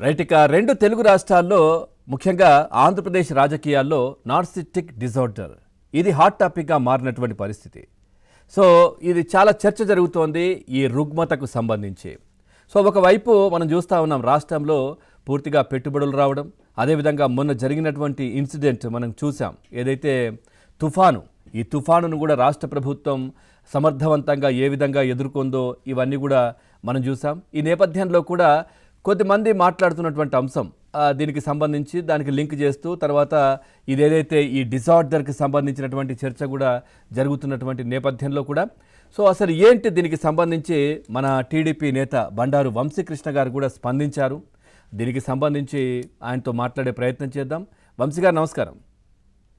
Right. ఇక రెండు తెలుగు రాష్ట్రాల్లో ముఖ్యంగా ఆంధ్రప్రదేశ్ రాజకీయాల్లో నార్సిస్టిక్ డిజార్డర్ ఇది హాట్ టాపిక్గా మారినటువంటి పరిస్థితి. సో ఇది చాలా చర్చ జరుగుతోంది ఈ రుగ్మతకు సంబంధించి. సో ఒకవైపు మనం చూస్తూ ఉన్నాం రాష్ట్రంలో పూర్తిగా పెట్టుబడులు రావడం, అదేవిధంగా మొన్న జరిగినటువంటి ఇన్సిడెంట్ మనం చూసాం, ఏదైతే తుఫాను, ఈ తుఫానును కూడా రాష్ట్ర ప్రభుత్వం సమర్థవంతంగా ఏ విధంగా ఎదుర్కొందో ఇవన్నీ కూడా మనం చూసాం. ఈ నేపథ్యంలో కూడా కొద్దిమంది మాట్లాడుతున్నటువంటి అంశం దీనికి సంబంధించి దానికి లింక్ చేస్తూ తర్వాత ఇదేదైతే ఈ డిజార్డర్కి సంబంధించినటువంటి చర్చ కూడా జరుగుతున్నటువంటి నేపథ్యంలో కూడా సో అసలు ఏంటి దీనికి సంబంధించి మన టీడీపీ నేత బండారు వంశీకృష్ణ గారు కూడా స్పందించారు. దీనికి సంబంధించి ఆయనతో మాట్లాడే ప్రయత్నం చేద్దాం. వంశీ గారు నమస్కారం.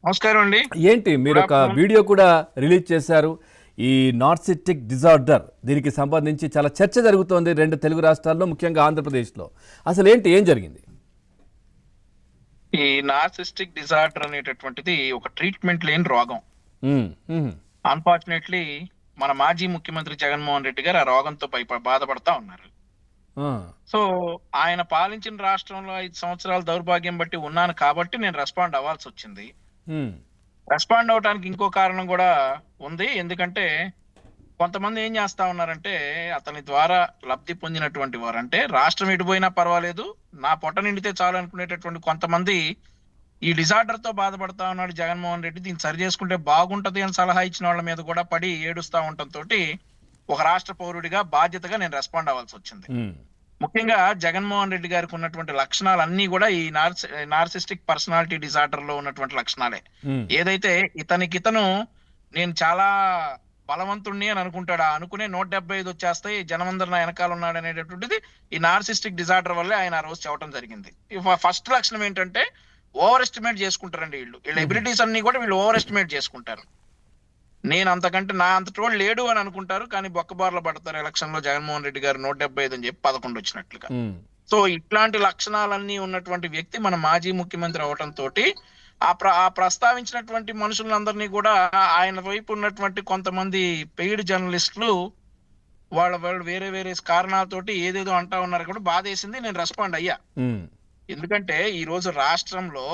నమస్కారం అండి. ఏంటి మీరు ఒక వీడియో కూడా రిలీజ్ చేశారు, ఈ నార్సిస్టిక్ డిజార్డర్ దీనికి సంబంధించి చాలా చర్చ జరుగుతోంది రెండు తెలుగు రాష్ట్రాల్లో, ముఖ్యంగా ఆంధ్రప్రదేశ్లో. అసలు ఏంటి, ఏం జరిగింది? ఈ నార్సిస్టిక్ డిజార్డర్ అనేటటువంటిది ఒక ట్రీట్మెంట్ లేని రోగం. అన్ఫార్చునేట్లీ మన మాజీ ముఖ్యమంత్రి జగన్మోహన్ రెడ్డి గారు ఆ రోగంతో బాధపడతా ఉన్నారు. సో ఆయన పాలించిన రాష్ట్రంలో 5 సంవత్సరాల దౌర్భాగ్యం బట్టి ఉన్నాను కాబట్టి నేను రెస్పాండ్ అవ్వాల్సి వచ్చింది. రెస్పాండ్ అవడానికి ఇంకో కారణం కూడా ఉంది. ఎందుకంటే కొంతమంది ఏం చేస్తా ఉన్నారంటే అతని ద్వారా లబ్ధి పొందినటువంటి వారు, అంటే రాష్ట్రం ఎడిపోయినా పర్వాలేదు నా పొట్ట నిండితే చాలు అనుకునేటటువంటి కొంతమంది ఈ డిజార్డర్ తో బాధపడతా ఉన్నాడు జగన్మోహన్ రెడ్డి, దీన్ని సరి చేసుకుంటే బాగుంటది అని సలహా ఇచ్చిన వాళ్ళ మీద కూడా పడి ఏడుస్తా ఉండటంతో ఒక రాష్ట్ర పౌరుడిగా బాధ్యతగా నేను రెస్పాండ్ అవ్వాల్సి వచ్చింది. ముఖ్యంగా జగన్మోహన్ రెడ్డి గారికి ఉన్నటువంటి లక్షణాలు అన్ని కూడా ఈ నార్సిస్టిక్ పర్సనాలిటీ డిజార్డర్ లో ఉన్నటువంటి లక్షణాలే. ఏదైతే ఇతను నేను చాలా బలవంతుణ్ణి అని అనుకుంటాడు, అనుకునే 175 వచ్చేస్తాయి, జనమందరు నా వెనకాల ఉన్నాడు అనేటటువంటిది ఈ నార్సిస్టిక్ డిజార్డర్ వల్లే ఆయన ఆ రోజు చెప్పడం జరిగింది. ఫస్ట్ లక్షణం ఏంటంటే ఓవర్ ఎస్టిమేట్ చేసుకుంటారండి. వీళ్ళ ఎబిలిటీస్ అన్ని కూడా వీళ్ళు ఓవర్ ఎస్టిమేట్ చేసుకుంటారు. నేను అంతకంటే నా అంతటోడు లేడు అని అనుకుంటారు, కానీ బొక్కబార్లు పడతారు. ఎలక్షన్ లో జగన్మోహన్ రెడ్డి గారు 175 అని చెప్పి 11 వచ్చినట్లుగా. సో ఇట్లాంటి లక్షణాలన్నీ ఉన్నటువంటి వ్యక్తి మన మాజీ ముఖ్యమంత్రి అవటంతో ఆ ప్రస్తావించినటువంటి మనుషులందరినీ కూడా ఆయన వైపు ఉన్నటువంటి కొంతమంది పెయిడ్ జర్నలిస్టులు వాళ్ళు వేరే వేరే కారణాలతోటి ఏదేదో అంటా ఉన్నారు కూడా బాధేసింది. నేను రెస్పాండ్ అయ్యా. ఎందుకంటే ఈ రోజు రాష్ట్రంలో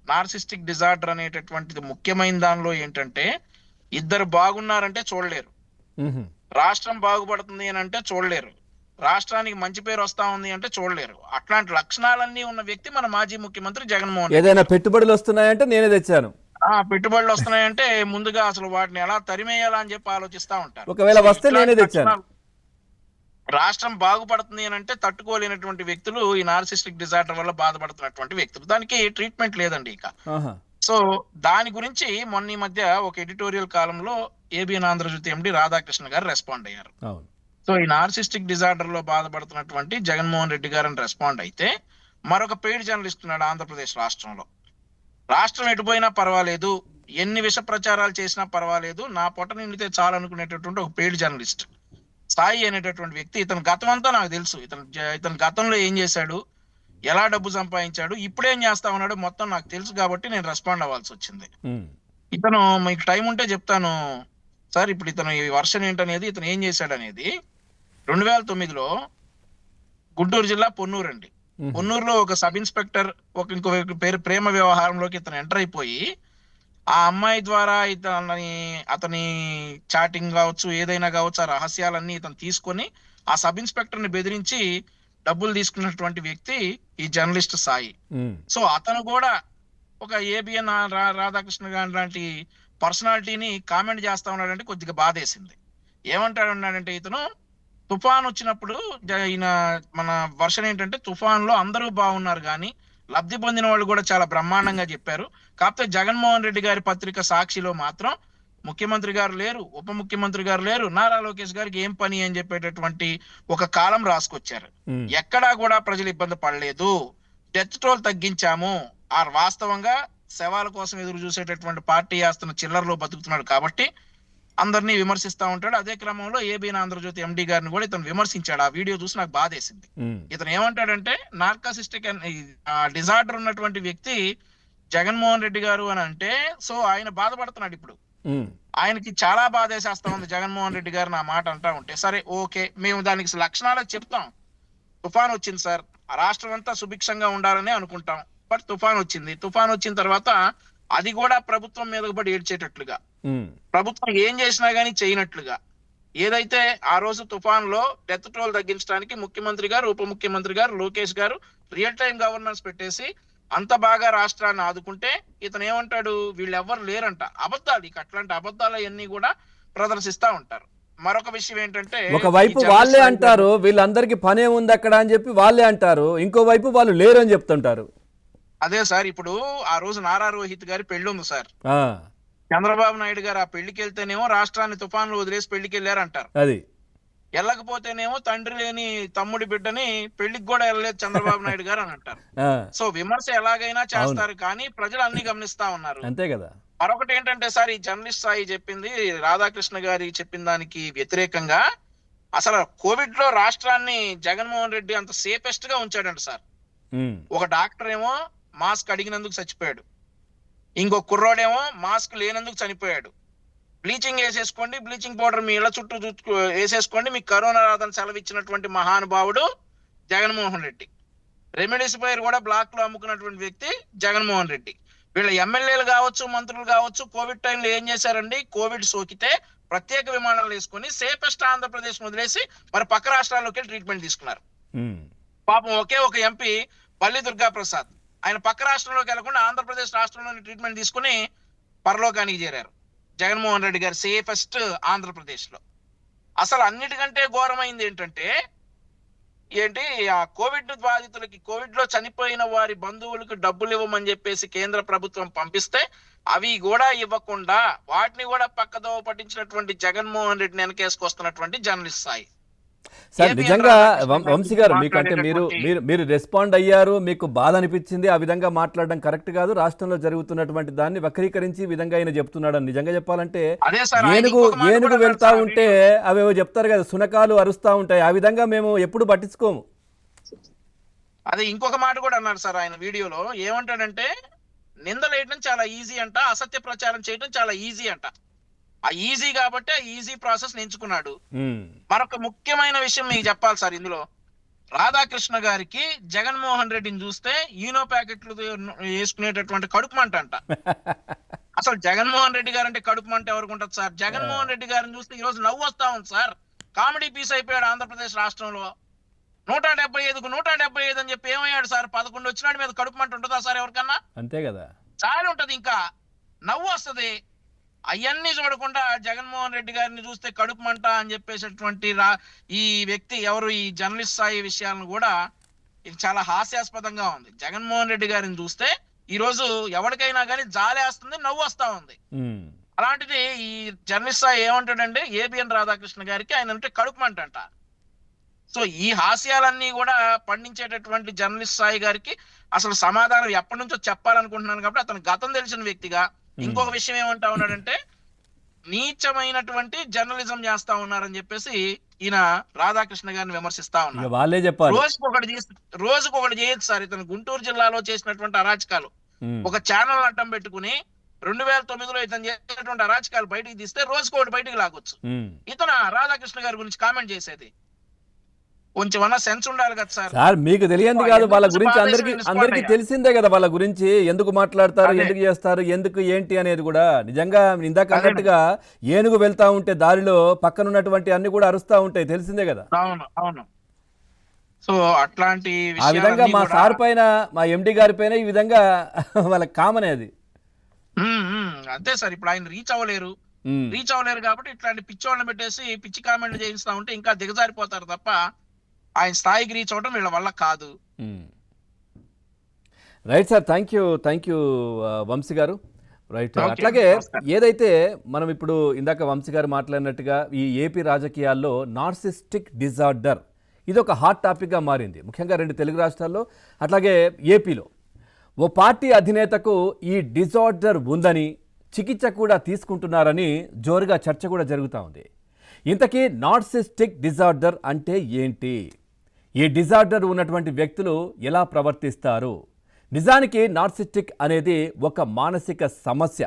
నార్సిస్టిక్ డిజార్డర్ అనేటటువంటిది ముఖ్యమైన దానిలో ఏంటంటే ఇద్దరు బాగున్నారంటే చూడలేరు, రాష్ట్రం బాగుపడుతుంది అని అంటే చూడలేరు, రాష్ట్రానికి మంచి పేరు వస్తా ఉంది అంటే చూడలేరు. అట్లాంటి లక్షణాలన్నీ ఉన్న వ్యక్తి మన మాజీ ముఖ్యమంత్రి జగన్మోహన్. ఏదైనా పెట్టుబడులు వస్తున్నాయంటే నేనే తెచ్చాను, పెట్టుబడులు వస్తున్నాయంటే ముందుగా అసలు వాటిని ఎలా తరిమేయాలా అని చెప్పి ఆలోచిస్తా ఉంటారు. ఒకవేళ వస్తే నేనే తెచ్చాను. రాష్ట్రం బాగుపడుతుంది అని అంటే తట్టుకోలేనటువంటి వ్యక్తులు ఈ నార్సిస్టిక్ డిజార్డర్ వల్ల బాధపడుతున్నటువంటి వ్యక్తులు. దానికి ట్రీట్మెంట్ లేదండి ఇక. సో దాని గురించి మొన్న ఈ మధ్య ఒక ఎడిటోరియల్ కాలంలో ఏబిఎన్ ఆంధ్రజ్యోతి ఎండి రాధాకృష్ణ గారు రెస్పాండ్ అయ్యారు. సో ఈ నార్సిస్టిక్ డిజార్డర్ లో బాధపడుతున్నటువంటి జగన్మోహన్ రెడ్డి గారిని రెస్పాండ్ అయితే మరొక పెయిడ్ జర్నలిస్ట్ ఉన్నాడు ఆంధ్రప్రదేశ్ రాష్ట్రంలో. రాష్ట్రం ఎటుపోయినా పర్వాలేదు, ఎన్ని విష ప్రచారాలు చేసినా పర్వాలేదు, నా పొట్ట నిండితే చాలు అనుకునేటటువంటి ఒక పెయిడ్ జర్నలిస్ట్ సాయి అనేటటువంటి వ్యక్తి. ఇతని గతం అంతా నాకు తెలుసు. ఇతను గతంలో ఏం చేశాడు, ఎలా డబ్బు సంపాదించాడు, ఇప్పుడేం చేస్తా ఉన్నాడు మొత్తం నాకు తెలుసు కాబట్టి నేను రెస్పాండ్ అవ్వాల్సి వచ్చింది. ఇతను మీకు టైం ఉంటే చెప్తాను సార్. ఇప్పుడు ఇతను ఈ వర్షన్ ఏంటనేది, ఇతను ఏం చేశాడు అనేది 2009లో గుంటూరు జిల్లా పొన్నూరు అండి. పొన్నూరులో ఒక సబ్ ఇన్స్పెక్టర్ ఇంకో పేరు ప్రేమ వ్యవహారంలోకి ఇతను ఎంటర్ అయిపోయి ఆ అమ్మాయి ద్వారా అతని చాటింగ్ కావచ్చు, ఏదైనా కావచ్చు, ఆ రహస్యాలన్నీ ఇతను తీసుకొని ఆ సబ్ ఇన్స్పెక్టర్ ని బెదిరించి డబ్బులు తీసుకున్నటువంటి వ్యక్తి ఈ జర్నలిస్ట్ సాయి. సో అతను కూడా ఒక ఏబిఎన్ రాధాకృష్ణ గారి లాంటి పర్సనాలిటీని కామెంట్ చేస్తా ఉన్నాడంటే కొద్దిగా బాధేసింది. ఏమంటాడన్నాడంటే ఇతను తుఫాన్ వచ్చినప్పుడు ఈయన మన వర్షన్ ఏంటంటే తుఫాన్ లో అందరూ బాగున్నారు కానీ లబ్ధి పొందిన వాళ్ళు కూడా చాలా బ్రహ్మాండంగా చెప్పారు, కాకపోతే జగన్మోహన్ రెడ్డి గారి పత్రిక సాక్షిలో మాత్రం ముఖ్యమంత్రి గారు లేరు, ఉప ముఖ్యమంత్రి గారు లేరు, నారా లోకేష్ గారికి ఏం పని అని చెప్పేటటువంటి ఒక కాలం రాసుకొచ్చారు. ఎక్కడా కూడా ప్రజలు ఇబ్బంది పడలేదు, డెత్ టోల్ తగ్గించాము. ఆ వాస్తవంగా శవాల కోసం ఎదురు చూసేటటువంటి పార్టీ ఆస్తున్న చిల్లరలో బతుకుతున్నాడు కాబట్టి అందరినీ విమర్శిస్తా ఉంటాడు. అదే క్రమంలో ఏబిఎన్ ఆంధ్రజ్యోతి ఎండి గారిని కూడా ఇతను విమర్శించాడు. ఆ వీడియో చూసి నాకు బాధేసింది. ఇతను ఏమంటాడంటే నార్కాసిస్టిక్ డిజార్డర్ ఉన్నటువంటి వ్యక్తి జగన్మోహన్ రెడ్డి గారు అని అంటే, సో ఆయన బాధపడుతున్నాడు. ఇప్పుడు ఆయనకి చాలా బాధేసేస్తా ఉంది జగన్మోహన్ రెడ్డి గారు నా మాట అంటా ఉంటే. సరే ఓకే, మేము దానికి లక్షణాలు చెప్తాం. తుఫాన్ వచ్చింది సార్, రాష్ట్రం అంతా సుభిక్షంగా ఉండాలని అనుకుంటాం. బట్ తుఫాన్ వచ్చింది. తుఫాన్ వచ్చిన తర్వాత అది కూడా ప్రభుత్వం మీదకు పడి ఏడ్చేటట్లుగా, ప్రభుత్వం ఏం చేసినా గానీ చేయనట్లుగా, ఏదైతే ఆ రోజు తుఫాన్ లో డెత్ టోల్ తగ్గించడానికి ముఖ్యమంత్రి గారు, ఉప ముఖ్యమంత్రి గారు, లోకేష్ గారు రియల్ టైం గవర్నెన్స్ పెట్టేసి అంత బాగా రాష్ట్రాన్ని ఆదుకుంటే ఇతను ఏమంటాడు, వీళ్ళు ఎవ్వరు లేరంట. అబద్ధాలు, ఇక అట్లాంటి అబద్ధాలు అవన్నీ కూడా ప్రదర్శిస్తా ఉంటారు. మరొక విషయం ఏంటంటే, ఒకవైపు వాళ్ళే అంటారు వీళ్ళందరికీ పనే ఉంది అక్కడ అని చెప్పి వాళ్ళే అంటారు, ఇంకోవైపు వాళ్ళు లేరు అని చెప్తుంటారు. అదే సార్, ఇప్పుడు ఆ రోజు నారా రోహిత్ గారి పెళ్లి ఉంది సార్. చంద్రబాబు నాయుడు గారు ఆ పెళ్లికి వెళ్తేనేమో రాష్ట్రాన్ని తుఫాన్లు వదిలేసి పెళ్లికి వెళ్ళారంటారు. అది వెళ్ళకపోతేనేమో తండ్రి లేని తమ్ముడి బిడ్డని పెళ్లికి కూడా వెళ్ళలేదు చంద్రబాబు నాయుడు గారు అని అంటారు. సో విమర్శ ఎలాగైనా చేస్తారు, కానీ ప్రజలు అన్ని గమనిస్తా ఉన్నారు. అంతే కదా. మరొకటి ఏంటంటే సార్, ఈ జర్నలిస్ట్ సాయి చెప్పింది, రాధాకృష్ణ గారి చెప్పిన దానికి వ్యతిరేకంగా అసలు కోవిడ్ లో రాష్ట్రాన్ని జగన్మోహన్ రెడ్డి అంత సేఫెస్ట్ గా ఉంచాడంట సార్. ఒక డాక్టర్ ఏమో మాస్క్ అడిగినందుకు చచ్చిపోయాడు, ఇంకో కుర్రోడేమో మాస్క్ లేనందుకు చనిపోయాడు. బ్లీచింగ్ వేసేసుకోండి, బ్లీచింగ్ పౌడర్ మీ ఇళ్ల చుట్టూ వేసేసుకోండి, మీకు కరోనా రాదని సెలవు ఇచ్చినటువంటి మహానుభావుడు జగన్మోహన్ రెడ్డి. రెమెడీసివిర్ కూడా బ్లాక్ లో అమ్ముకున్నటువంటి వ్యక్తి జగన్మోహన్ రెడ్డి. వీళ్ళ ఎమ్మెల్యేలు కావచ్చు, మంత్రులు కావచ్చు, కోవిడ్ టైంలో ఏం చేశారండి, కోవిడ్ సోకితే ప్రత్యేక విమానాలు వేసుకొని సేఫెస్ట్ ఆంధ్రప్రదేశ్ వదిలేసి మరి పక్క రాష్ట్రాల్లోకి ట్రీట్మెంట్ తీసుకున్నారు. పాపం ఒకే ఒక ఎంపీ పల్లి దుర్గా ప్రసాద్, ఆయన పక్క రాష్ట్రంలోకి వెళ్లకుండా ఆంధ్రప్రదేశ్ రాష్ట్రంలోని ట్రీట్మెంట్ తీసుకుని పరలోకానికి చేరారు. జగన్మోహన్ రెడ్డి గారు సేఫెస్ట్ ఆంధ్రప్రదేశ్ లో. అసలు అన్నిటికంటే ఘోరమైంది ఏంటంటే, ఆ కోవిడ్ బాధితులకి, కోవిడ్ లో చనిపోయిన వారి బంధువులకు డబ్బులు ఇవ్వమని చెప్పేసి కేంద్ర ప్రభుత్వం పంపిస్తే అవి కూడా ఇవ్వకుండా వాటిని కూడా పక్కదోవ పట్టించినటువంటి జగన్మోహన్ రెడ్డిని వెనకేసుకొస్తున్నటువంటి జర్నలిస్ట్ సాయి. సార్ నిజంగా వంశీ గారు, మీకంటే మీరు రెస్పాండ్ అయ్యారు, మీకు బాధ అనిపించింది, ఆ విధంగా మాట్లాడడం కరెక్ట్ కాదు, రాష్ట్రంలో జరుగుతున్నటువంటి దాన్ని వక్రీకరించి ఈ విధంగా ఆయన చెప్తున్నాడు. నిజంగా చెప్పాలంటే ఏనుగు వెళ్తా ఉంటే అవేవో చెప్తారు కదా, సునకాలు అరుస్తా ఉంటాయి, ఆ విధంగా మేము ఎప్పుడు పట్టించుకోము. అదే ఇంకొక మాట కూడా అన్నారు సార్ ఆయన వీడియోలో. ఏమంటాడంటే, నిందలేయడం చాలా ఈజీ అంట, అసత్య ప్రచారం చేయడం చాలా ఈజీ అంట. ఆ ఈజీ కాబట్టి ఆ ఈజీ ప్రాసెస్ ఎంచుకున్నాడు. మరొక ముఖ్యమైన విషయం మీకు చెప్పాలి సార్, ఇందులో రాధాకృష్ణ గారికి జగన్మోహన్ రెడ్డిని చూస్తే ఈనో ప్యాకెట్లు వేసుకునేటటువంటి కడుపు మంట అంట. అసలు జగన్మోహన్ రెడ్డి గారు అంటే కడుపు మంట ఎవరికి ఉంటుంది సార్? జగన్మోహన్ రెడ్డి గారిని చూస్తే ఈ రోజు నవ్వు వస్తా ఉంది సార్. కామెడీ పీస్ అయిపోయాడు ఆంధ్రప్రదేశ్ రాష్ట్రంలో. 175కు 175 అని చెప్పి ఏమయ్యాడు సార్? 11 వచ్చినాడు మీద కడుపు మంట ఉంటుందా సార్ ఎవరికన్నా? అంతే కదా, చాలా ఉంటది, ఇంకా నవ్వు వస్తుంది. అవన్నీ చూడకుండా జగన్మోహన్ రెడ్డి గారిని చూస్తే కడుపు మంట అని చెప్పేసేటువంటి ఈ వ్యక్తి ఎవరు, ఈ జర్నలిస్ట్ స్థాయి విషయాలను కూడా ఇది చాలా హాస్యాస్పదంగా ఉంది. జగన్మోహన్ రెడ్డి గారిని చూస్తే ఈ రోజు ఎవరికైనా కానీ జాలేస్తుంది, నవ్వు వస్తా ఉంది. అలాంటిది ఈ జర్నలిస్ట్ స్థాయి ఏమంటాడంటే, ఏబిఎన్ రాధాకృష్ణ గారికి ఆయన అంటే కడుపు మంట అంట. సో ఈ హాస్యాలన్నీ కూడా పండించేటటువంటి జర్నలిస్ట్ స్థాయి గారికి అసలు సమాధానం ఎప్పటి నుంచో చెప్పాలనుకుంటున్నాను. కాబట్టి అతను గతం తెలిసిన వ్యక్తిగా ఇంకొక విషయం ఏమంటా ఉన్నాడంటే, నీచమైనటువంటి జర్నలిజం చేస్తా ఉన్నారని చెప్పేసి ఈయన రాధాకృష్ణ గారిని విమర్శిస్తా ఉన్నారు. వాళ్ళే చెప్పారు, రోజుకొకటి చేయొచ్చు సార్. ఇతను గుంటూరు జిల్లాలో చేసినటువంటి అరాచకాలు ఒక ఛానల్ అడ్డం పెట్టుకుని 2009లో ఇతను చేసినటువంటి అరాచకాలు బయటికి తీస్తే రోజుకొకటి బయటికి లాగొచ్చు. ఇతను రాధాకృష్ణ గారి గురించి కామెంట్ చేసేది కొంచెం సెన్స్ ఉండాలి కదా సార్. సార్ మీకు తెలియంది కాదు, వాళ్ళ గురించి అందరికి తెలిసిందే కదా, వాళ్ళ గురించి ఎందుకు మాట్లాడతారు, ఎందుకు చేస్తారు, ఎందుకు ఏంటి అనేది కూడా. నిజంగా ఇందాక అన్నట్టుగా ఏనుగు వెళ్తా ఉంటే దారిలో పక్కన ఉన్నటువంటి అన్ని కూడా అరుస్తా ఉంటాయి, తెలిసిందే కదా. అవును అవును. సో అట్లాంటి ఆ విధంగా మా సార్ పైన, మా ఎండి గారి పైన ఈ విధంగా వాళ్ళకి కామన్ అది. అంతే సార్, ఇప్పుడు ఆయన రీచ్ అవ్వలేరు కాబట్టి ఇట్లాంటి పిచ్చి వాళ్ళని పెట్టేసి పిచ్చి కామెంట్లు చేయిస్తా ఉంటే ఇంకా దిగజారిపోతారు తప్ప ఆయన స్థాయికి రీచ్ అవడం వీళ్ళ వల్ల కాదు. Right sir, thank you Vamsi garu. Right, అట్లాగే ఏదైతే మనం ఇప్పుడు ఇందాక వంశీ గారు మాట్లాడినట్టుగా ఈ ఏపీ రాజకీయాల్లో నార్సిస్టిక్ డిజార్డర్ ఇది ఒక హాట్ టాపిక్గా మారింది, ముఖ్యంగా 2 తెలుగు రాష్ట్రాల్లో అట్లాగే ఏపీలో. ఓ పార్టీ అధినేతకు ఈ డిజార్డర్ ఉందని, చికిత్స కూడా తీసుకుంటున్నారని జోరుగా చర్చ కూడా జరుగుతూ ఉంది. ఇంతకీ నార్సిస్టిక్ డిజార్డర్ అంటే ఏంటి? ఈ డిజార్డర్ ఉన్నటువంటి వ్యక్తులు ఎలా ప్రవర్తిస్తారు? నిజానికి నార్సిస్టిక్ అనేది ఒక మానసిక సమస్య.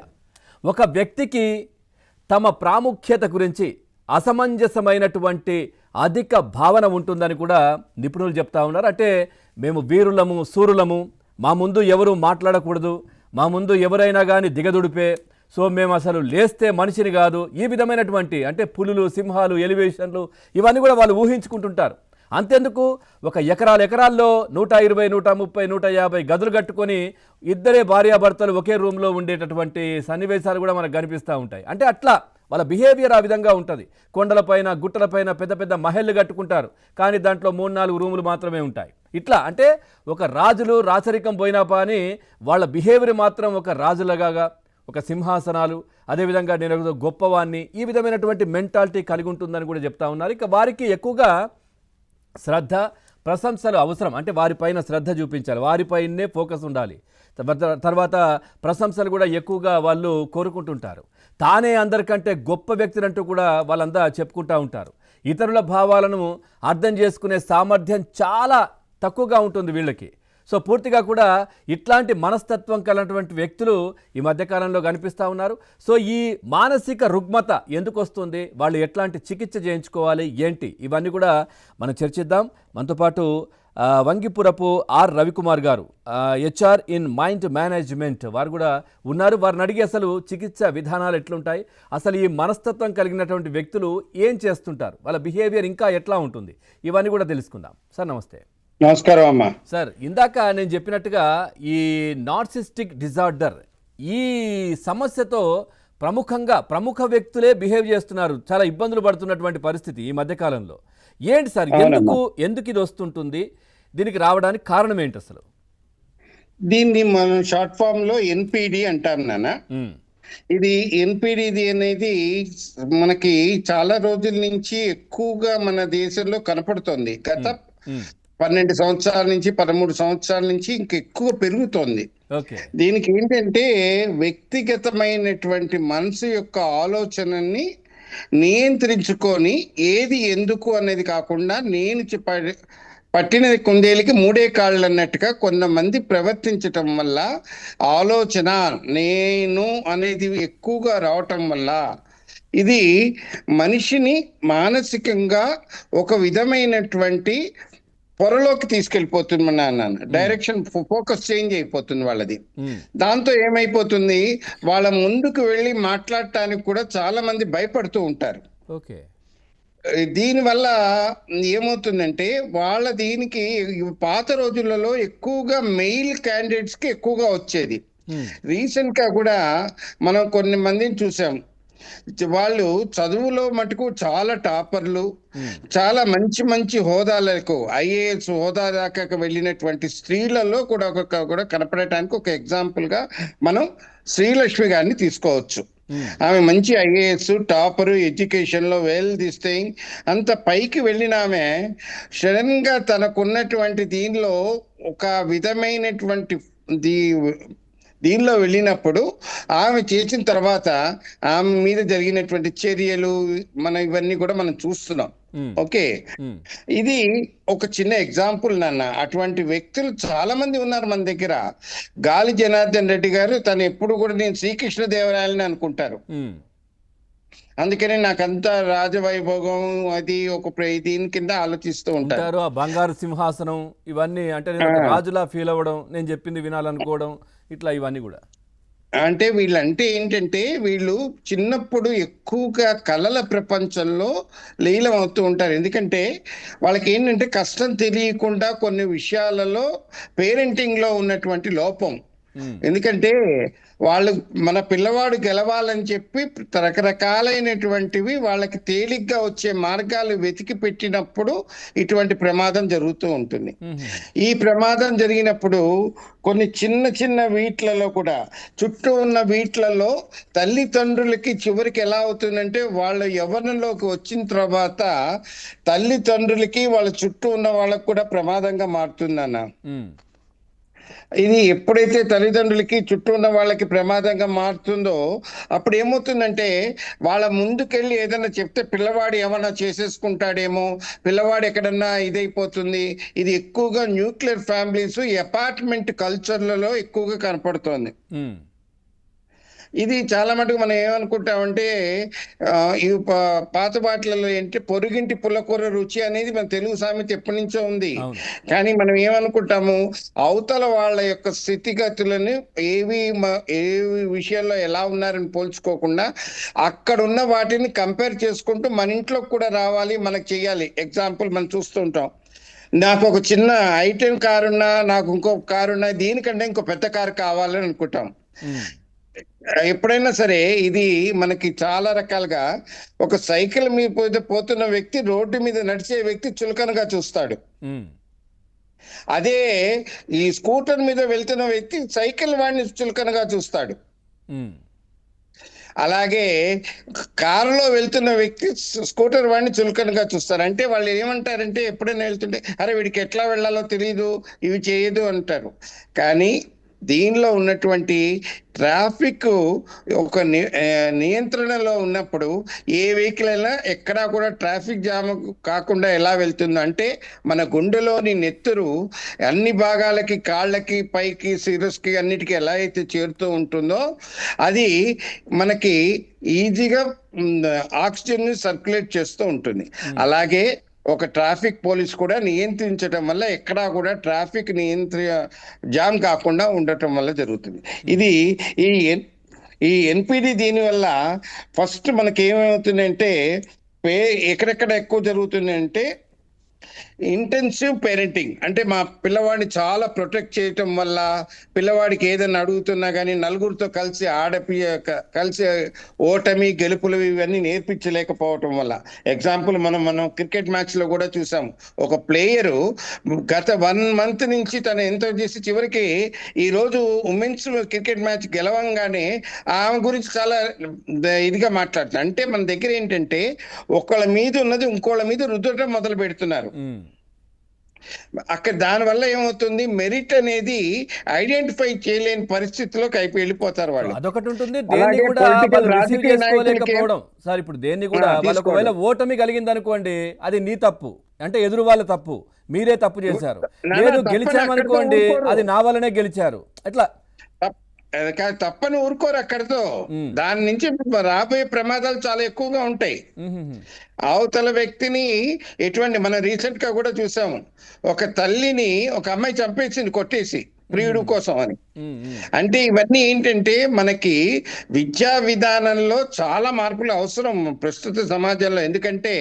ఒక వ్యక్తికి తమ ప్రాముఖ్యత గురించి అసమంజసమైనటువంటి అధిక భావన ఉంటుందని కూడా నిపుణులు చెప్తా ఉన్నారు. అంటే మేము వీరులము, సూరులము, మా ముందు ఎవరు మాట్లాడకూడదు, మా ముందు ఎవరైనా కానీ దిగదుడిపే, సో మేము అసలు లేస్తే మనిషిని కాదు, ఈ విధమైనటువంటి అంటే పులులు, సింహాలు, ఎలివేషన్లు ఇవన్నీ కూడా వాళ్ళు ఊహించుకుంటుంటారు. అంతెందుకు, ఒక ఎకరాల్లో 120, 130, 150 గదులు కట్టుకొని ఇద్దరే భార్యాభర్తలు ఒకే రూమ్లో ఉండేటటువంటి సన్నివేశాలు కూడా మనకు కనిపిస్తూ ఉంటాయి. అంటే అట్లా వాళ్ళ బిహేవియర్ ఆ విధంగా ఉంటుంది. కొండలపైన, గుట్టలపైన పెద్ద పెద్ద మహల్లు కట్టుకుంటారు, కానీ దాంట్లో 3-4 రూములు మాత్రమే ఉంటాయి. ఇట్లా అంటే ఒక రాజులు రాచరికం పోయినా కానీ వాళ్ళ బిహేవియర్ మాత్రం ఒక రాజులగా, ఒక సింహాసనాలు, అదేవిధంగా నేను గొప్పవాన్ని, ఈ విధమైనటువంటి మెంటాలిటీ కలిగి ఉంటుందని కూడా చెప్తా ఉన్నారు. ఇక వారికి ఎక్కువగా శ్రద్ధ, ప్రశంసలు అవసరం. అంటే వారిపైన శ్రద్ధ చూపించాలి, వారిపైనే ఫోకస్ ఉండాలి. తర్వాత ప్రశంసలు కూడా ఎక్కువగా వాళ్ళు కోరుకుంటుంటారు. తానే అందరికంటే గొప్ప వ్యక్తులంటూ కూడా వాళ్ళంతా చెప్పుకుంటూ ఉంటారు. ఇతరుల భావాలను అర్థం చేసుకునే సామర్థ్యం చాలా తక్కువగా ఉంటుంది వీళ్ళకి. సో పూర్తిగా కూడా ఇట్లాంటి మనస్తత్వం కలిగినటువంటి వ్యక్తులు ఈ మధ్యకాలంలో కనిపిస్తూ ఉన్నారు. సో ఈ మానసిక రుగ్మత ఎందుకు వస్తుంది, వాళ్ళు ఎట్లాంటి చికిత్స చేయించుకోవాలి, ఏంటి, ఇవన్నీ కూడా మనం చర్చిద్దాం. మనతో పాటు వంగిపురపు ఆర్ రవికుమార్ గారు, హెచ్ఆర్ ఇన్ మైండ్ మేనేజ్మెంట్, వారు కూడా ఉన్నారు. వారిని అడిగి అసలు చికిత్స విధానాలు ఎట్లుంటాయి, అసలు ఈ మనస్తత్వం కలిగినటువంటి వ్యక్తులు ఏం చేస్తుంటారు, వాళ్ళ బిహేవియర్ ఇంకా ఎట్లా ఉంటుంది, ఇవన్నీ కూడా తెలుసుకుందాం. సార్ నమస్తే. నమస్కారం అమ్మా. సార్, ఇందాక నేను చెప్పినట్టుగా ఈ నార్సిస్టిక్ డిజార్డర్, ఈ సమస్యతో ప్రముఖ వ్యక్తులే బిహేవ్ చేస్తున్నారు, చాలా ఇబ్బందులు పడుతున్నటువంటి పరిస్థితి ఈ మధ్యకాలంలో. ఏంటి సార్, ఎందుకు ఇది వస్తుంటుంది, దీనికి రావడానికి కారణం ఏంటి అసలు? దీన్ని మనం షార్ట్ ఫామ్ లో ఎన్పిడి అంటాం నాన్న. ఇది ఎన్పిడి అనేది మనకి చాలా రోజుల నుంచి ఎక్కువగా మన దేశంలో కనపడుతోంది. గత 12 సంవత్సరాల నుంచి 13 సంవత్సరాల నుంచి ఇంకెక్కువ పెరుగుతోంది. దీనికి ఏంటంటే వ్యక్తిగతమైనటువంటి మనసు యొక్క ఆలోచనని నియంత్రించుకొని ఏది ఎందుకు అనేది కాకుండా నేను పట్టినది కుందేలికి 3 కాళ్ళు అన్నట్టుగా కొంతమంది ప్రవర్తించటం వల్ల ఆలోచన నేను అనేది ఎక్కువగా రావటం వల్ల ఇది మనిషిని మానసికంగా ఒక విధమైనటువంటి పొరలోకి తీసుకెళ్ళిపోతుంది. నాన్న డైరెక్షన్, ఫోకస్ చేంజ్ అయిపోతుంది వాళ్ళది. దాంతో ఏమైపోతుంది, వాళ్ళ ముందుకు వెళ్ళి మాట్లాడటానికి కూడా చాలా మంది భయపడుతూ ఉంటారు. దీనివల్ల ఏమవుతుందంటే దీనికి పాత రోజులలో ఎక్కువగా మెయిల్ క్యాండిడేట్స్ కి ఎక్కువగా వచ్చేది. రీసెంట్ గా కూడా మనం కొన్ని మందిని చూసాం, వాళ్ళు చదువులో మటుకు చాలా టాపర్లు, చాలా మంచి మంచి హోదాలకు, ఐఏఎస్ హోదా దాకా వెళ్ళినటువంటి స్త్రీలలో కూడా కనపడటానికి ఒక ఎగ్జాంపుల్ గా మనం శ్రీలక్ష్మి గారిని తీసుకోవచ్చు. ఆమె మంచి ఐఏఎస్ టాపర్, ఎడ్యుకేషన్ లో వెల్ దిస్టింగ్ అంత పైకి వెళ్ళిన ఆమె సడన్ గా తనకున్నటువంటి దీనిలో ఒక విధమైనటువంటి దీనిలో వెళ్ళినప్పుడు ఆమె చేసిన తర్వాత ఆమె మీద జరిగినటువంటి చర్యలు ఇవన్నీ కూడా మనం చూస్తున్నాం. ఓకే, ఇది ఒక చిన్న ఎగ్జాంపుల్ నాన్న. అటువంటి వ్యక్తులు చాలా మంది ఉన్నారు మన దగ్గర. గాలి జనార్దన్ రెడ్డి గారు తను ఎప్పుడు కూడా నేను శ్రీకృష్ణదేవరాయలని అనుకుంటారు. అందుకనే నాకంతా రాజవైభోగం అది ఒక దీని కింద ఆలోచిస్తూ ఉంటారు. ఆ బంగారు సింహాసనం ఇవన్నీ అంటే రాజులా ఫీల్ అవ్వడం, నేను చెప్పింది వినాలనుకోవడం, ఇట్లా ఇవన్నీ కూడా. అంటే వీళ్ళంటే ఏంటంటే వీళ్ళు చిన్నప్పుడు ఎక్కువగా కళల ప్రపంచంలో లీలం అవుతూ ఉంటారు. ఎందుకంటే వాళ్ళకి ఏంటంటే కష్టం తెలియకుండా కొన్ని విషయాలలో పేరెంటింగ్ లో ఉన్నటువంటి లోపం. ఎందుకంటే వాళ్ళు మన పిల్లవాడు గెలవాలని చెప్పి రకరకాలైనటువంటివి వాళ్ళకి తేలిగ్గా వచ్చే మార్గాలు వెతికి పెట్టినప్పుడు ఇటువంటి ప్రమాదం జరుగుతూ ఉంటుంది. ఈ ప్రమాదం జరిగినప్పుడు కొన్ని చిన్న చిన్న వీట్లలో కూడా, చుట్టూ ఉన్న వీట్లలో తల్లిదండ్రులకి చివరికి ఎలా అవుతుందంటే వాళ్ళ యవ్వనంలోకి వచ్చిన తర్వాత తల్లిదండ్రులకి వాళ్ళ చుట్టూ ఉన్న వాళ్ళకు కూడా ప్రమాదంగా మారుతుందన్న. ఇది ఎప్పుడైతే తల్లిదండ్రులకి చుట్టూ ఉన్న వాళ్ళకి ప్రమాదంగా మారుతుందో అప్పుడు ఏమవుతుందంటే వాళ్ళ ముందుకెళ్ళి ఏదైనా చెప్తే పిల్లవాడు ఏమన్నా చేసేసుకుంటాడేమో, పిల్లవాడు ఎక్కడన్నా ఇదైపోతుంది. ఇది ఎక్కువగా న్యూక్లియర్ ఫ్యామిలీస్, అపార్ట్మెంట్ కల్చర్లలో ఎక్కువగా కనపడుతోంది. ఇది చాలా మటుకు మనం ఏమనుకుంటామంటే ఈ పాత పాటలలో ఏంటి పొరుగింటి పుల్లకూర రుచి అనేది మన తెలుగు సామెత ఎప్పటి నుంచో ఉంది. అవును. కానీ మనం ఏమనుకుంటాము, అవతల వాళ్ళ యొక్క స్థితిగతులను ఏ విషయాల్లో ఎలా ఉన్నారని పోల్చుకోకుండా అక్కడ ఉన్న వాటిని కంపేర్ చేసుకుంటూ మన ఇంట్లో కూడా రావాలి, మనకు చెయ్యాలి. ఎగ్జాంపుల్ మనం చూస్తుంటాం, నాకు ఒక చిన్న ఐటెం కారు ఉన్నా, నాకు ఇంకో కారు ఉన్నా, దీనికంటే ఇంకో పెద్ద కారు కావాలని అనుకుంటాం. ఎప్పుడైనా సరే ఇది మనకి చాలా రకాలుగా, ఒక సైకిల్ మీద పోతున్న వ్యక్తి రోడ్డు మీద నడిచే వ్యక్తి చులకనగా చూస్తాడు. అదే ఈ స్కూటర్ మీద వెళ్తున్న వ్యక్తి సైకిల్ వాడిని చులకనగా చూస్తాడు. అలాగే కారులో వెళ్తున్న వ్యక్తి స్కూటర్ వాడిని చులకనగా చూస్తారు. అంటే వాళ్ళు ఏమంటారంటే, ఎప్పుడైనా వెళ్తుంటే అరే వీడికి ఎట్లా వెళ్ళాలో తెలియదు, ఇవి చేయదు అంటారు. కానీ దీనిలో ఉన్నటువంటి ట్రాఫిక్ ఒక నియంత్రణలో ఉన్నప్పుడు ఏ వెహికల్ అయినా ఎక్కడా కూడా ట్రాఫిక్ జామ్ కాకుండా ఎలా వెళ్తుందో, అంటే మన గుండెలోని నెత్తురు అన్ని భాగాలకి, కాళ్ళకి, పైకి, శిరస్కి అన్నిటికీ ఎలా అయితే చేరుతూ ఉంటుందో అది మనకి ఈజీగా ఆక్సిజన్ ని సర్క్యులేట్ చేస్తూ ఉంటుంది. అలాగే ఒక ట్రాఫిక్ పోలీస్ కూడా నియంత్రించడం వల్ల ఎక్కడా కూడా ట్రాఫిక్ జామ్ కాకుండా ఉండటం వల్ల జరుగుతుంది. ఇది ఈ ఎన్పిడి దీనివల్ల ఫస్ట్ మనకి ఏమవుతుందంటే, ఎక్కడెక్కడ ఎక్కువ జరుగుతుంది అంటే ఇంటెన్సివ్ పేరెంటింగ్. అంటే మా పిల్లవాడిని చాలా ప్రొటెక్ట్ చేయటం వల్ల, పిల్లవాడికి ఏదైనా అడుగుతున్నా కానీ నలుగురితో కలిసి ఓటమి గెలుపులు ఇవన్నీ నేర్పించలేకపోవటం వల్ల. ఎగ్జాంపుల్ మనం క్రికెట్ మ్యాచ్ లో కూడా చూసాము, ఒక ప్లేయరు గత 1 month నుంచి తను ఎంతో చేసి చివరికి ఈ రోజు ఉమెన్స్ క్రికెట్ మ్యాచ్ గెలవంగానే ఆమె గురించి చాలా ఇదిగా మాట్లాడుతున్నారు. అంటే మన దగ్గర ఏంటంటే ఒకళ్ళ మీద ఉన్నది ఇంకోళ్ళ మీద రుద్దటం మొదలు పెడుతున్నారు. అక్కడ దానివల్ల ఏమవుతుంది, మెరిట్ అనేది ఐడెంటిఫై చేయలేని పరిస్థితిలోకి వెళ్ళిపోతారు వాళ్ళు. అదొకటి ఉంటుంది. దేన్ని కూడా వాళ్ళు రిసీవ్ చేసుకోలేకపోవడం సార్. ఇప్పుడు దేన్ని కూడా వాళ్ళు ఒకవేళ ఓటమి కలిగింది అనుకోండి, అది నీ తప్పు అంటే ఎదురు వాళ్ళ తప్పు, మీరే తప్పు చేశారు. లేదు గెలిచామనుకోండి, అది నా వల్లనే గెలిచారు. అట్లా తప్పని ఊరుకోరు అక్కడితో. దాని నుంచి రాబోయే ప్రమాదాలు చాలా ఎక్కువగా ఉంటాయి. అవతల వ్యక్తిని ఎటువంటి, మనం రీసెంట్ గా కూడా చూసాము, ఒక తల్లిని ఒక అమ్మాయి చంపేసింది కొట్టేసి ప్రియుడు కోసం అని. అంటే ఇవన్నీ ఏంటంటే మనకి విద్యా విధానంలో చాలా మార్పులు అవసరం ప్రస్తుత సమాజంలో. ఎందుకంటే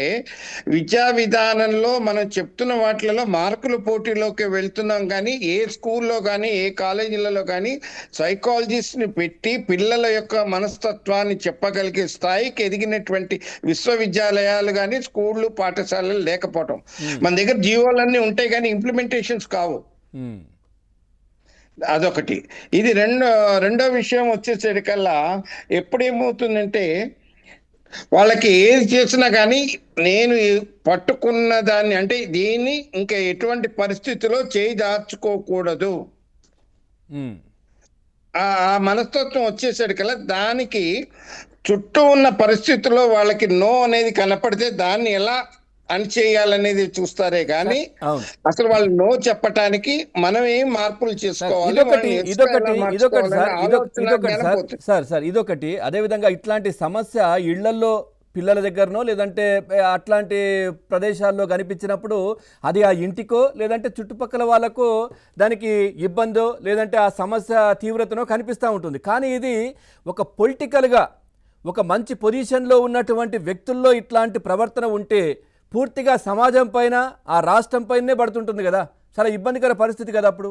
విద్యా విధానంలో మనం చెప్తున్న వాటిలలో మార్కుల పోటీలోకి వెళ్తున్నాం, కానీ ఏ స్కూల్లో కానీ ఏ కాలేజీలలో కానీ సైకాలజిస్ట్ ని పెట్టి పిల్లల యొక్క మనస్తత్వాన్ని చెప్పగలిగే స్థాయికి ఎదిగినటువంటి విశ్వవిద్యాలయాలు కానీ స్కూళ్ళు పాఠశాలలు లేకపోవటం. మన దగ్గర జీవోలన్నీ ఉంటాయి కానీ ఇంప్లిమెంటేషన్స్ కావు. అదొకటి. ఇది రెండో విషయం వచ్చేసరికల్లా ఎప్పుడేమవుతుందంటే, వాళ్ళకి ఏది చేసినా కానీ నేను పట్టుకున్న దాన్ని, అంటే దీన్ని ఇంకా ఎటువంటి పరిస్థితిలో చేయి దాచుకోకూడదు, ఆ మనస్తత్వం వచ్చేసరికల్లా దానికి చుట్టూ ఉన్న పరిస్థితుల్లో వాళ్ళకి నో అనేది కనపడితే దాన్ని ఎలా అని చేయాలనేది చూస్తారే కానీ అసలు వాళ్ళు నో చెప్పటానికి మనం ఏం మార్పులు చేసుకోవాలి. ఇదొకటి. అదే విధంగా ఇట్లాంటి సమస్య ఇళ్లలో పిల్లల దగ్గరనో లేదంటే అట్లాంటి ప్రదేశాల్లో కనిపించినప్పుడు అది ఆ ఇంటికో లేదంటే చుట్టుపక్కల వాళ్ళకో దానికి ఇబ్బందో లేదంటే ఆ సమస్య తీవ్రతనో కనిపిస్తూ ఉంటుంది. కానీ ఇది ఒక పొలిటికల్గా ఒక మంచి పొజిషన్లో ఉన్నటువంటి వ్యక్తుల్లో ఇట్లాంటి ప్రవర్తన ఉంటే పూర్తిగా సమాజం పైన ఆ రాష్ట్రం పైనే పడుతుంటుంది కదా. చాలా ఇబ్బందికర పరిస్థితి కదా అప్పుడు.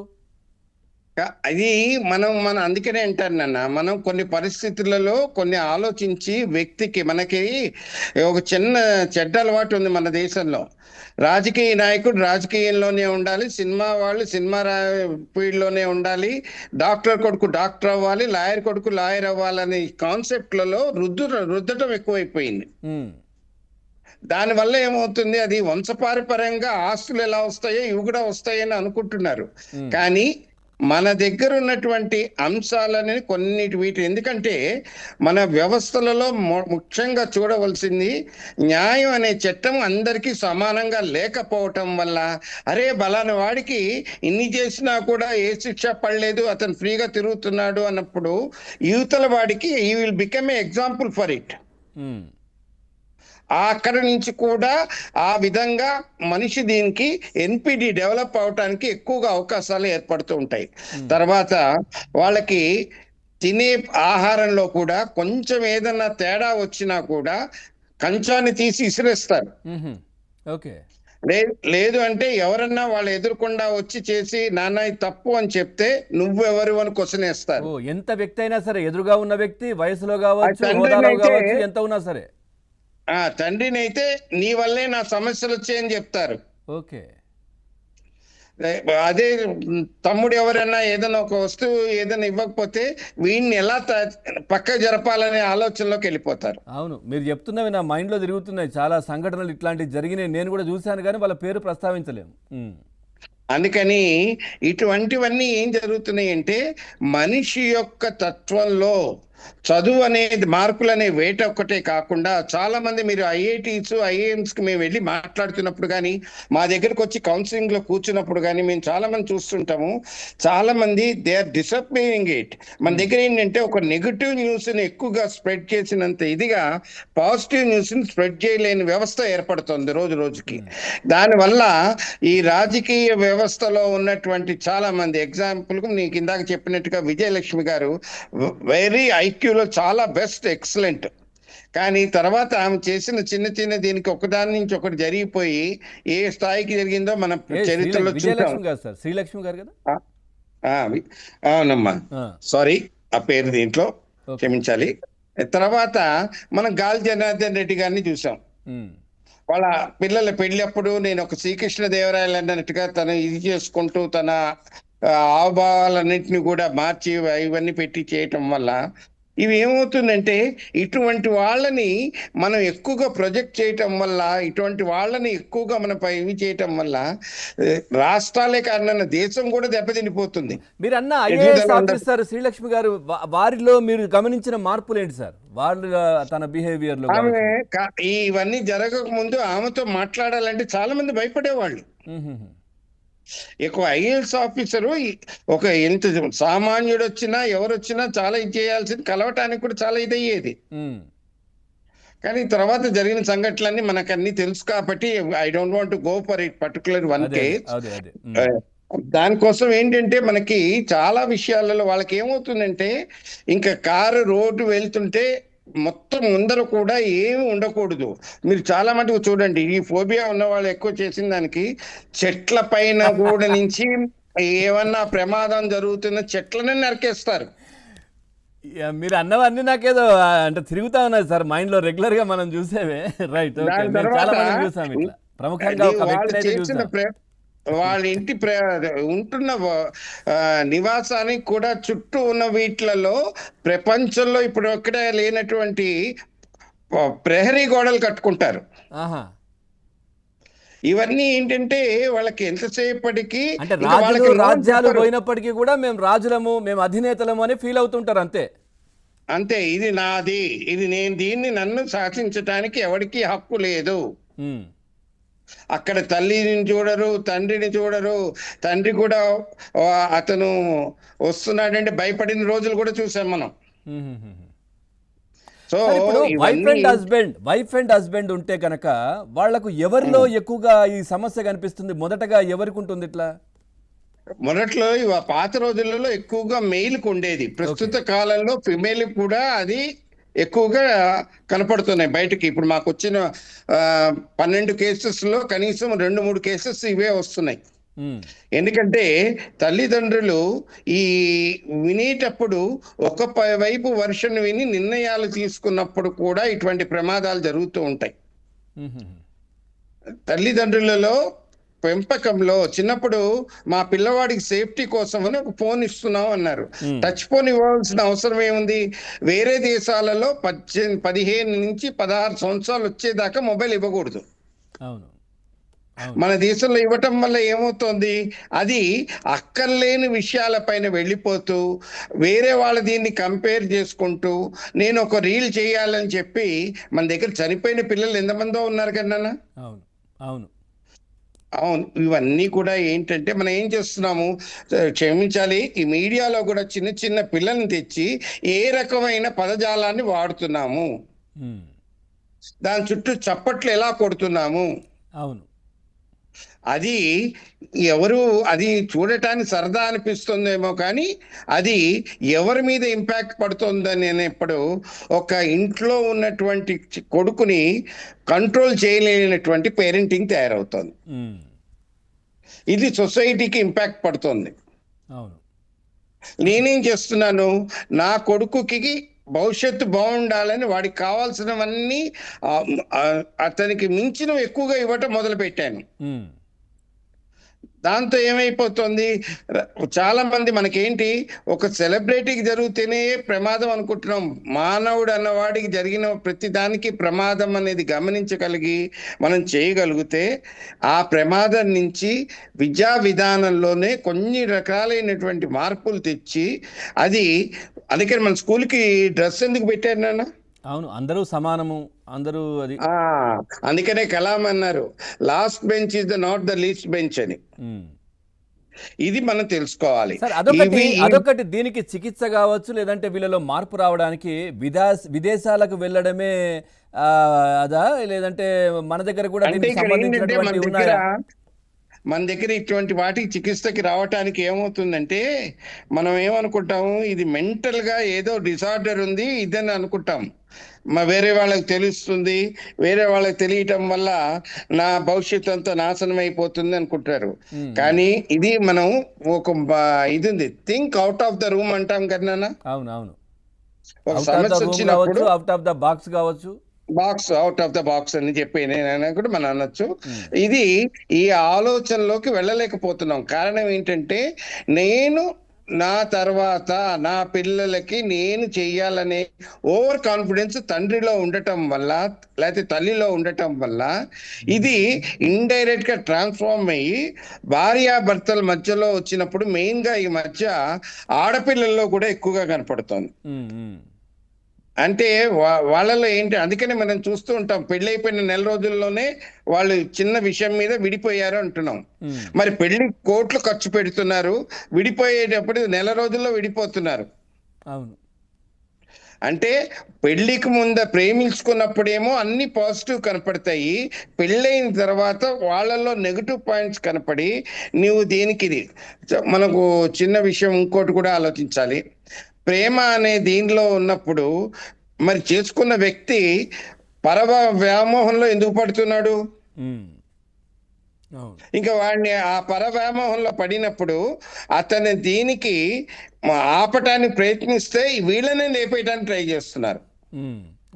అది మనం అందుకనే అంటారు నాన్న, మనం కొన్ని పరిస్థితులలో కొన్ని ఆలోచించి వ్యక్తికి, మనకి ఒక చెడ్డ అలవాటు ఉంది మన దేశంలో. రాజకీయ నాయకుడు రాజకీయంలోనే ఉండాలి, సినిమా వాళ్ళు సినిమా ఫీల్డ్లోనే ఉండాలి, డాక్టర్ కొడుకు డాక్టర్ అవ్వాలి, లాయర్ కొడుకు లాయర్ అవ్వాలనే కాన్సెప్ట్లలో రుద్దటం ఎక్కువైపోయింది. దానివల్ల ఏమవుతుంది, అది వంశపారపర్యంగా ఆస్తులు ఎలా వస్తాయో ఇవి కూడా వస్తాయని అనుకుంటున్నారు. కానీ మన దగ్గర ఉన్నటువంటి అంశాలని కొన్నిటి వీటి, ఎందుకంటే మన వ్యవస్థలలో ముఖ్యంగా చూడవలసింది న్యాయం అనే చట్టం అందరికీ సమానంగా లేకపోవటం వల్ల, అరే బలాని వాడికి ఇన్ని చేసినా కూడా ఏ శిక్ష పడలేదు, అతను ఫ్రీగా తిరుగుతున్నాడు అన్నప్పుడు యువతల వాడికి ఈ will become a example for it. అక్కడ నుంచి కూడా ఆ విధంగా మనిషి దీనికి ఎన్పిడి డెవలప్ అవటానికి ఎక్కువగా అవకాశాలు ఏర్పడుతూ ఉంటాయి. తర్వాత వాళ్ళకి తినే ఆహారంలో కూడా కొంచెం ఏదన్నా తేడా వచ్చినా కూడా కంచాన్ని తీసి ఇసిరేస్తారు. లేదు అంటే ఎవరన్నా వాళ్ళు ఎదురుకుండా వచ్చి చేసి నాన్న ఇది తప్పు అని చెప్తే నువ్వెవరు అని క్వశ్చన్ వేస్తారు. ఎంత వ్యక్తి అయినా సరే, ఎదురుగా ఉన్న వ్యక్తి వయసులో కావచ్చు, హోదాలో కావచ్చు, ఎంత ఉన్నా సరే. తండ్రిని అయితే నీ వల్లే నా సమస్యలు వచ్చాయని చెప్తారు. ఓకే. అదే తమ్ముడు ఎవరైనా ఏదైనా ఒక వస్తువు ఏదైనా ఇవ్వకపోతే వీడిని ఎలా పక్క జరపాలనే ఆలోచనలోకి వెళ్ళిపోతారు. అవును, మీరు చెప్తున్నవి నా మైండ్ లో తిరుగుతున్నాయి. చాలా సంఘటనలు ఇట్లాంటివి జరిగినాయి, నేను కూడా చూశాను, కానీ వాళ్ళ పేరు ప్రస్తావించలేము. అందుకని ఇటువంటివన్నీ ఏం జరుగుతున్నాయి అంటే మనిషి యొక్క తత్వంలో చదువు అనేది, మార్కులు అనే వేట ఒక్కటే కాకుండా చాలా మంది, మీరు ఐఐటీస్ ఐఐఎంస్ కి మేము వెళ్ళి మాట్లాడుతున్నప్పుడు కానీ, మా దగ్గరకు వచ్చి కౌన్సిలింగ్ లో కూర్చున్నప్పుడు కానీ మేము చాలా మంది చూస్తుంటాము. చాలా మంది దే ఆర్ డిసప్పాయింగ్ ఇట్. మన దగ్గర ఏంటంటే ఒక నెగటివ్ న్యూస్ ని ఎక్కువగా స్ప్రెడ్ చేసినంత ఇదిగా పాజిటివ్ న్యూస్ ని స్ప్రెడ్ చేయలేని వ్యవస్థ ఏర్పడుతుంది రోజు రోజుకి. దానివల్ల ఈ రాజకీయ వ్యవస్థలో ఉన్నటువంటి చాలా మంది, ఎగ్జాంపుల్ కు నీకు ఇందాక చెప్పినట్టుగా విజయలక్ష్మి గారు వెరీ ఐక్యూలో చాలా బెస్ట్, ఎక్సలెంట్. కానీ తర్వాత ఆమె చేసిన చిన్న చిన్న దీనికి ఒకదాని నుంచి ఒకటి జరిగిపోయి ఏ స్థాయికి జరిగిందో మన చరిత్రలో చూసాం. శ్రీలక్ష్మి గారు కదా? అవునమ్మా, సారీ ఆ పేరు దీంట్లో క్షమించాలి. తర్వాత మనం గాలి జనార్దన్ రెడ్డి గారిని చూసాం. వాళ్ళ పిల్లల పెళ్ళప్పుడు నేను ఒక శ్రీకృష్ణదేవరాయలు అన్నట్టుగా తను ఇది చేసుకుంటూ తన హావభావాలన్నింటినీ కూడా మార్చి ఇవన్నీ పెట్టి చేయటం వల్ల ఇవి ఏమవుతుందంటే ఇటువంటి వాళ్ళని మనం ఎక్కువగా ప్రొజెక్ట్ చేయటం వల్ల, ఇటువంటి వాళ్ళని ఎక్కువగా మనం ఇవి చేయటం వల్ల రాష్ట్రాలే కారణంగా దేశం కూడా దెబ్బతినిపోతుంది. మీరు అన్న ఐఏఎస్ ఆఫీసర్ శ్రీలక్ష్మి గారు, వారిలో మీరు గమనించిన మార్పులు ఏంటి సార్? వాళ్ళు తన బిహేవియర్ లో ఇవన్నీ జరగక ముందు ఆమెతో మాట్లాడాలంటే చాలా మంది భయపడేవాళ్ళు. ఎక్కువ ఐఏఎస్ ఆఫీసరు ఒక ఎంత సామాన్యుడు వచ్చినా ఎవరు వచ్చినా చాలా ఇది చేయాల్సింది, కలవటానికి కూడా చాలా ఇది అయ్యేది. కానీ తర్వాత జరిగిన సంఘటనలన్నీ మనకు అన్ని తెలుసు కాబట్టి I don't want to go for it particular one case. దానికోసం ఏంటంటే మనకి చాలా విషయాలలో వాళ్ళకి ఏమవుతుందంటే ఇంకా కారు రోడ్డు వెళ్తుంటే మొత్తం ముందర కూడా ఏమి ఉండకూడదు. మీరు చాలా మటుకు చూడండి, ఈ ఫోబియా ఉన్న వాళ్ళు ఎక్కువ చేసిన దానికి చెట్ల పైన కూడా నుంచి ఏమన్నా ప్రమాదం జరుగుతున్న చెట్లనే నరికేస్తారు. మీరు అన్నవన్నీ నాకేదో అంటే తిరుగుతా ఉన్నాయి సార్ మైండ్ లో, రెగ్యులర్ గా మనం చూసేవే. రైట్. చాలా మంది చూసాం ఇట్లా, ప్రముఖంగా ఒక వ్యక్తిని వాళ్ళ ఇంటి ఉంటున్న నివాసానికి కూడా చుట్టూ ఉన్న వీటిలలో ప్రపంచంలో ఇప్పుడు ఒక్కడే లేనటువంటి ప్రహరీ గోడలు కట్టుకుంటారు. ఇవన్నీ ఏంటంటే వాళ్ళకి ఎంతసేపటికి రాజ్యాలు పోయినప్పటికీ కూడా మేము రాజులము, మేము అధినేతలము అని ఫీల్ అవుతుంటారు. అంతే, ఇది నాది, ఇది నేను, దీన్ని నన్ను శాసించడానికి ఎవరికి హక్కు లేదు. అక్కడ తల్లిని చూడరు, తండ్రిని చూడరు. తండ్రి కూడా అతను వస్తున్నాడంటే భయపడిన రోజులు కూడా చూసాం మనం. సో వైఫ్ అండ్ హస్బెండ్ ఉంటే కనుక వాళ్లకు ఎవరిలో ఎక్కువగా ఈ సమస్య కనిపిస్తుంది? మొదటగా ఎవరికి ఉంటుంది ఇట్లా? మొదట్లో పాత రోజులలో ఎక్కువగా మెయిల్కి ఉండేది. ప్రస్తుత కాలంలో ఫిమేల్ కూడా అది ఎక్కువగా కనపడుతున్నాయి బయటకి. ఇప్పుడు మాకు వచ్చిన 12 కేసెస్లో కనీసం 2-3 కేసెస్ ఇవే వస్తున్నాయి. ఎందుకంటే తల్లిదండ్రులు ఈ వినేటప్పుడు ఒక వైపు వర్షన్ విని నిర్ణయాలు తీసుకున్నప్పుడు కూడా ఇటువంటి ప్రమాదాలు జరుగుతూ ఉంటాయి. తల్లిదండ్రులలో పెంపకంలో చిన్నప్పుడు మా పిల్లవాడికి సేఫ్టీ కోసం అని ఒక ఫోన్ ఇస్తున్నాం అన్నారు. టచ్ ఫోన్ ఇవ్వాల్సిన అవసరం ఏముంది? వేరే దేశాలలో 15 నుంచి 16 సంవత్సరాలు వచ్చేదాకా మొబైల్ ఇవ్వకూడదు. మన దేశంలో ఇవ్వటం వల్ల ఏమవుతోంది, అది అక్కర్లేని విషయాలపైన వెళ్ళిపోతూ వేరే వాళ్ళ దీన్ని కంపేర్ చేసుకుంటూ నేను ఒక రీల్ చేయాలని చెప్పి మన దగ్గర చనిపోయిన పిల్లలు ఎంతమందో ఉన్నారు కదా. అవును, అవును, అవును. ఇవన్నీ కూడా ఏంటంటే మనం ఏం చేస్తున్నాము, క్షమించాలి, ఈ మీడియాలో కూడా చిన్న చిన్న పిల్లల్ని తెచ్చి ఏ రకమైన పదజాలాన్ని వాడుతున్నాము, ఉమ్, దాని చుట్టూ చప్పట్లు ఎలా కొడుతున్నాము, అవును, అది ఎవరు అది చూడటానికి సరదా అనిపిస్తుందేమో కానీ అది ఎవరి మీద ఇంపాక్ట్ పడుతుందని అనేప్పుడు ఒక ఇంట్లో ఉన్నటువంటి కొడుకుని కంట్రోల్ చేయలేనటువంటి పేరెంటింగ్ తయారవుతుంది. ఉమ్, ఇది సొసైటీకి ఇంపాక్ట్ పడుతుంది. అవును, నేనేం చేస్తున్నాను, నా కొడుకుకి భవిష్యత్తు బాగుండాలని వాడికి కావాల్సినవన్నీ అతనికి మించినవి ఎక్కువగా ఇవ్వటం మొదలు పెట్టాను. ఉమ్, దాంతో ఏమైపోతుంది, చాలా మంది మనకేంటి, ఒక సెలబ్రిటీకి జరిగితేనే ప్రమాదం అనుకుంటున్నాం. మానవుడు అన్నవాడికి జరిగిన ప్రతి దానికి ప్రమాదం అనేది గమనించగలిగి మనం చేయగలిగితే ఆ ప్రమాదం నుంచి విద్యా విధానంలోనే కొన్ని రకాలైనటువంటి మార్పులు తెచ్చి అది, అందుకని మన స్కూల్కి డ్రెస్ ఎందుకు పెట్టారు నాన్న? అవును, అందరూ సమానము, అందరూ అది. అందుకనే కలాం అన్నారు, last bench is the not the least bench అని. ఉమ్. ఇది మనం తెలుసుకోవాలి. సార్, అదొకటి దీనికి చికిత్స కావచ్చు, లేదంటే వీళ్ళలో మార్పు రావడానికి విదేశాలకు వెళ్ళడమే అదా, లేదంటే మన దగ్గర కూడా అంటే దీనికి ఇక్కడ ఏంటంటే సంబంధించినటువంటి ఉన్నాయా? మన దగ్గర ఇటువంటి వాటికి చికిత్సకి రావటానికి ఏమవుతుందంటే మనం ఏమనుకుంటాము, ఇది మెంటల్ గా ఏదో డిసార్డర్ ఉంది ఇదని అనుకుంటాం. వేరే వాళ్ళకి తెలుస్తుంది, వేరే వాళ్ళకి తెలియటం వల్ల నా భవిష్యత్తు అంతా నాశనం అయిపోతుంది అనుకుంటారు. కానీ ఇది మనం ఒక ఇది ఉంది, think out of the room అంటాం కదా. అవును, అవును, ఒక సమస్య వచ్చినప్పుడు అవుట్ ఆఫ్ ద బాక్స్ కావచ్చు, box out of the box అని చెప్పి నేను కూడా మనం అనొచ్చు. ఇది ఈ ఆలోచనలోకి వెళ్ళలేకపోతున్నాం. కారణం ఏంటంటే నేను నా తర్వాత నా పిల్లలకి నేను చెయ్యాలనే ఓవర్ కాన్ఫిడెన్స్ తండ్రిలో ఉండటం వల్ల లేకపోతే తల్లిలో ఉండటం వల్ల ఇది ఇండైరెక్ట్ గా ట్రాన్స్ఫార్మ్ అయ్యి భార్యాభర్తల మధ్యలో వచ్చినప్పుడు మెయిన్ గా ఈ మధ్య ఆడపిల్లల్లో కూడా ఎక్కువగా కనపడుతోంది. అంటే వాళ్ళలో ఏంటి, అందుకనే మనం చూస్తూ ఉంటాం, పెళ్ళైపోయిన నెల రోజుల్లోనే వాళ్ళు చిన్న విషయం మీద విడిపోయారు అంటున్నాం. మరి పెళ్లి కోట్లు ఖర్చు పెడుతున్నారు, విడిపోయేటప్పుడు నెల రోజుల్లో విడిపోతున్నారు. అవును, అంటే పెళ్లికి ముందు ప్రేమించుకున్నప్పుడేమో అన్ని పాజిటివ్ కనపడతాయి, పెళ్ళైన తర్వాత వాళ్ళల్లో నెగటివ్ పాయింట్స్ కనపడి నువ్వు దేనికి. మనకు చిన్న విషయం ఇంకోటి కూడా ఆలోచించాలి, ప్రేమ అనే దీనిలో ఉన్నప్పుడు మరి చేసుకున్న వ్యక్తి వ్యామోహంలో ఎందుకు పడుతున్నాడు? ఇంకా వాడిని ఆ వ్యామోహంలో పడినప్పుడు అతని దీనికి ఆపటానికి ప్రయత్నిస్తే వీళ్ళనే లేపేయడానికి ట్రై చేస్తున్నారు.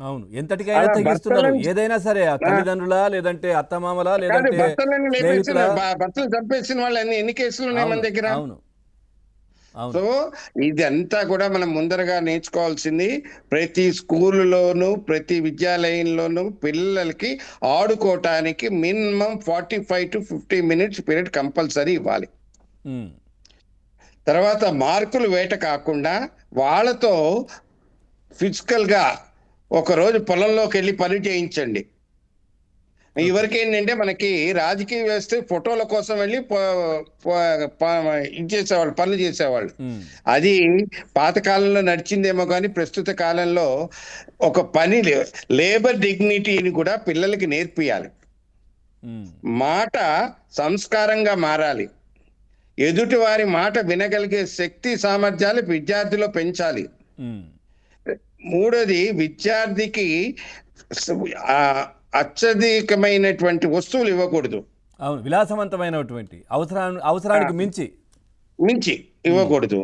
అవును, ఎంతటికైనా తెగిస్తున్నారు, ఏదైనా సరే, తల్లిదండ్రుల లేదంటే అత్తమామల లేదంటే భర్తలు చంపేసిన వాళ్ళు ఎన్ని కేసులు ఉన్నాయి మన దగ్గర. అవును, సో ఇదంతా కూడా మనం ముందరగా నేర్చుకోవాల్సింది, ప్రతి స్కూల్లోనూ ప్రతి విద్యాలయంలోనూ పిల్లలకి ఆడుకోవటానికి minimum 45 to 50 minutes period compulsory ఇవ్వాలి. తర్వాత మార్కులు వేట కాకుండా వాళ్ళతో ఫిజికల్ గా ఒకరోజు పొలంలోకి వెళ్ళి పని చేయించండి. ఇవరికి ఏంటంటే మనకి రాజకీయ వ్యవస్థ ఫోటోల కోసం వెళ్ళి ఇది చేసేవాళ్ళు, పనులు చేసేవాళ్ళు. అది పాతకాలంలో నడిచిందేమో కానీ ప్రస్తుత కాలంలో ఒక పని లేబర్ డిగ్నిటీని కూడా పిల్లలకి నేర్పియాలి. మాట సంస్కారంగా మారాలి, ఎదుటి వారి మాట వినగలిగే శక్తి సామర్థ్యాలు విద్యార్థిలో పెంచాలి. మూడోది, విద్యార్థికి అత్యధికమైనటువంటి వస్తువులు ఇవ్వకూడదు. అవును, విలాసవంతమైనటువంటి అవసరానికి మించి ఇవ్వకూడదు.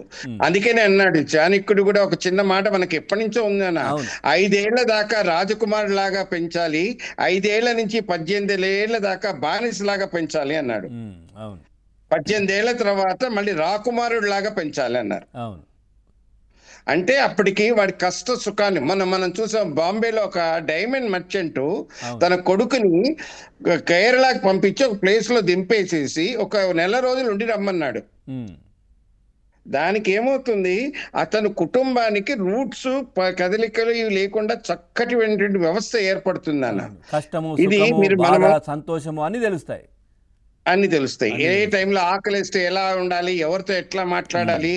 అందుకనే అన్నాడు చాణక్యుడు కూడా, ఒక చిన్న మాట మనకి ఎప్పటి నుంచో ఉందన్న, 5 ఏళ్ల దాకా రాజకుమారు లాగా పెంచాలి, 5 ఏళ్ల నుంచి 18 ఏళ్ల దాకా బానిస లాగా పెంచాలి అన్నాడు. 18 ఏళ్ల తర్వాత మళ్ళీ రాకుమారుడు లాగా పెంచాలి అన్నారు. అంటే అప్పటికి వాడి కష్ట సుఖాన్ని మనం చూసాం. బాంబేలో ఒక డైమండ్ మర్చెంట్ తన కొడుకుని కేరళకి పంపించి ఒక ప్లేస్ లో దింపేసేసి ఒక నెల రోజులు ఉండి రమ్మన్నాడు. దానికి ఏమవుతుంది, అతని కుటుంబానికి రూట్స్ కదలికలు ఇవి లేకుండా చక్కటి వ్యవస్థ ఏర్పడుతుంది అన్న. కష్టము, ఇది సుఖము, మీరు బాధ, సంతోషము అన్ని తెలుస్తాయి. అన్ని తెలుస్తాయి. ఏ టైంలో ఆకలిస్తే ఎలా ఉండాలి, ఎవరితో ఎట్లా మాట్లాడాలి,